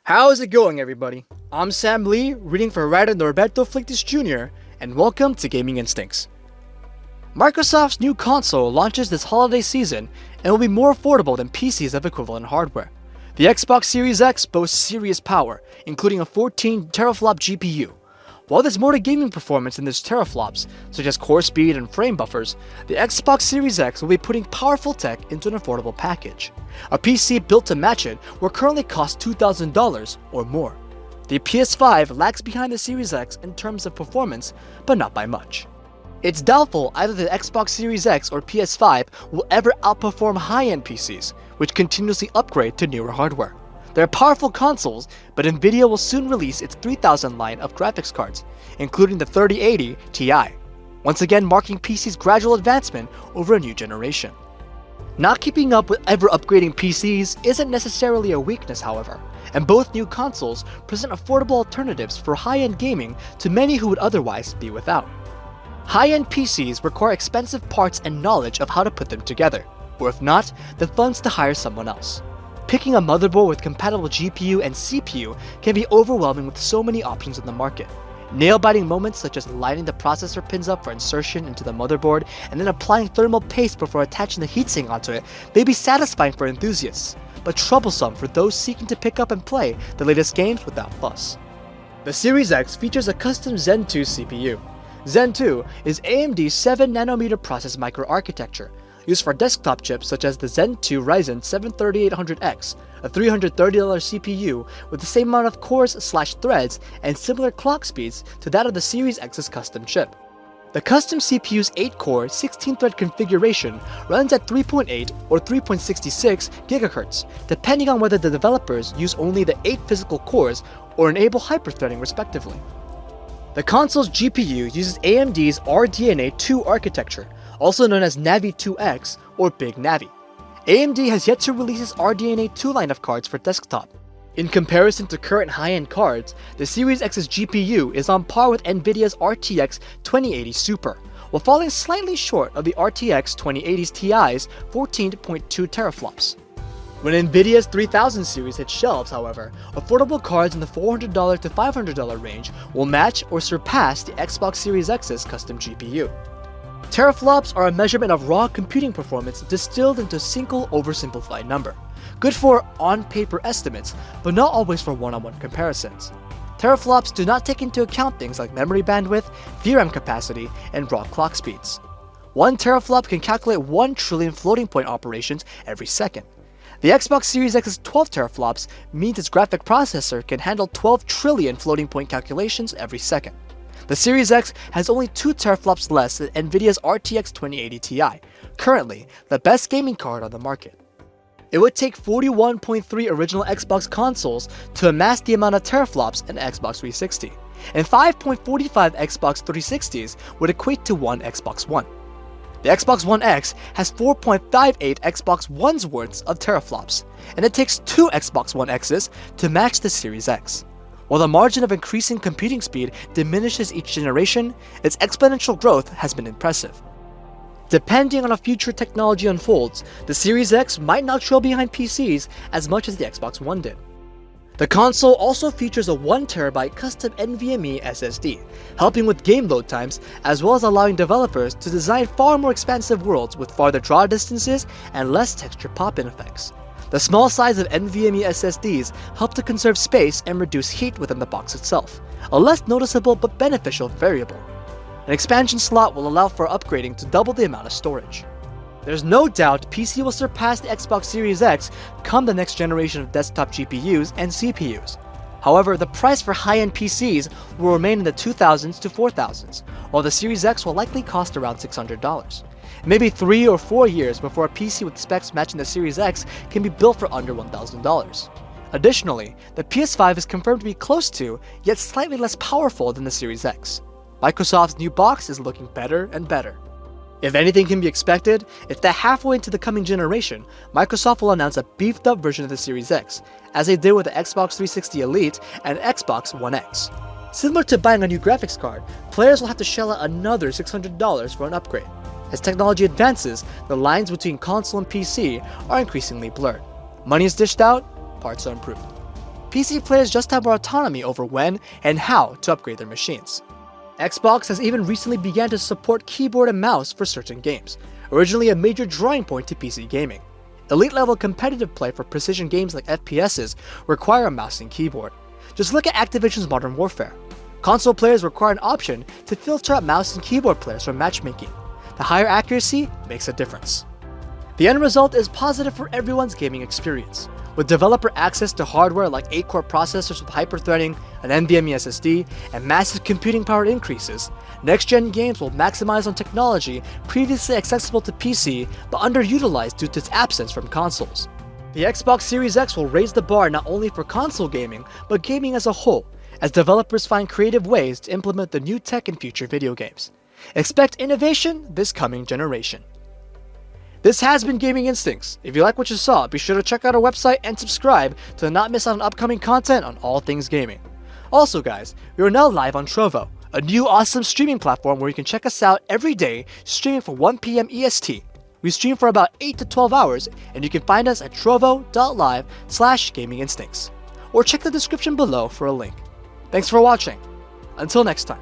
How's it going, everybody? I'm Sam Lee, reading for writer Norberto Fleites Jr., and welcome to Gaming Instincts. Microsoft's new console launches this holiday season and will be more affordable than PCs of equivalent hardware. The Xbox Series X boasts serious power, including a 14 teraflop GPU. While there's more to gaming performance than these teraflops, such as core speed and frame buffers, the Xbox Series X will be putting powerful tech into an affordable package. A PC built to match it will currently cost $2,000 or more. The PS5 lags behind the Series X in terms of performance, but not by much. It's doubtful either the Xbox Series X or PS5 will ever outperform high-end PCs, which continuously upgrade to newer hardware. They're powerful consoles, but Nvidia will soon release its 3000 line of graphics cards, including the 3080 Ti, once again marking PC's gradual advancement over a new generation. Not keeping up with ever-upgrading PCs isn't necessarily a weakness, however, and both new consoles present affordable alternatives for high-end gaming to many who would otherwise be without. High-end PCs require expensive parts and knowledge of how to put them together, or if not, the funds to hire someone else. Picking a motherboard with compatible GPU and CPU can be overwhelming with so many options in the market. Nail-biting moments such as lining the processor pins up for insertion into the motherboard and then applying thermal paste before attaching the heatsink onto it may be satisfying for enthusiasts, but troublesome for those seeking to pick up and play the latest games without fuss. The Series X features a custom Zen 2 CPU. Zen 2 is AMD's 7nm process microarchitecture, used for desktop chips such as the Zen 2 Ryzen 73800X, a $330 CPU with the same amount of cores/threads and similar clock speeds to that of the Series X's custom chip. The custom CPU's 8-core, 16-thread configuration runs at 3.8 or 3.66 GHz, depending on whether the developers use only the 8 physical cores or enable hyperthreading respectively. The console's GPU uses AMD's RDNA 2 architecture, also known as Navi 2X or Big Navi. AMD has yet to release its RDNA 2 line of cards for desktop. In comparison to current high-end cards, the Series X's GPU is on par with Nvidia's RTX 2080 Super, while falling slightly short of the RTX 2080 Ti's 14.2 teraflops. When Nvidia's 3000 series hits shelves, however, affordable cards in the $400 to $500 range will match or surpass the Xbox Series X's custom GPU. Teraflops are a measurement of raw computing performance distilled into a single oversimplified number, good for on-paper estimates, but not always for one-on-one comparisons. Teraflops do not take into account things like memory bandwidth, VRAM capacity, and raw clock speeds. 1 teraflop can calculate 1 trillion floating point operations every second. The Xbox Series X's 12 teraflops means its graphic processor can handle 12 trillion floating point calculations every second. The Series X has only 2 teraflops less than Nvidia's RTX 2080 Ti, currently the best gaming card on the market. It would take 41.3 original Xbox consoles to amass the amount of teraflops in Xbox 360, and 5.45 Xbox 360s would equate to 1 Xbox One. The Xbox One X has 4.58 Xbox One's worth of teraflops, and it takes 2 Xbox One X's to match the Series X. While the margin of increasing computing speed diminishes each generation, its exponential growth has been impressive. Depending on how future technology unfolds, the Series X might not trail behind PCs as much as the Xbox One did. The console also features a 1TB custom NVMe SSD, helping with game load times as well as allowing developers to design far more expansive worlds with farther draw distances and less texture pop-in effects. The small size of NVMe SSDs help to conserve space and reduce heat within the box itself, a less noticeable but beneficial variable. An expansion slot will allow for upgrading to double the amount of storage. There's no doubt PC will surpass the Xbox Series X come the next generation of desktop GPUs and CPUs. However, the price for high-end PCs will remain in the $2,000s to $4,000s, while the Series X will likely cost around $600. Maybe 3 or 4 years before a PC with specs matching the Series X can be built for under $1,000. Additionally, the PS5 is confirmed to be close to, yet slightly less powerful than the Series X. Microsoft's new box is looking better and better. If anything can be expected, it's that halfway into the coming generation, Microsoft will announce a beefed-up version of the Series X, as they did with the Xbox 360 Elite and Xbox One X. Similar to buying a new graphics card, players will have to shell out another $600 for an upgrade. As technology advances, the lines between console and PC are increasingly blurred. Money is dished out, parts are improved. PC players just have more autonomy over when and how to upgrade their machines. Xbox has even recently began to support keyboard and mouse for certain games, originally a major drawing point to PC gaming. Elite-level competitive play for precision games like FPSs require a mouse and keyboard. Just look at Activision's Modern Warfare. Console players require an option to filter out mouse and keyboard players from matchmaking. The higher accuracy makes a difference. The end result is positive for everyone's gaming experience. With developer access to hardware like 8-core processors with hyper-threading, an NVMe SSD, and massive computing power increases, next-gen games will maximize on technology previously accessible to PC but underutilized due to its absence from consoles. The Xbox Series X will raise the bar not only for console gaming, but gaming as a whole, as developers find creative ways to implement the new tech in future video games. Expect innovation this coming generation. This has been Gaming Instincts. If you like what you saw, be sure to check out our website and subscribe to not miss out on upcoming content on all things gaming. Also guys, we are now live on Trovo, a new awesome streaming platform where you can check us out every day, streaming for 1 PM EST. We stream for about 8 to 12 hours, and you can find us at trovo.live/gaminginstincts. Or check the description below for a link. Thanks for watching. Until next time.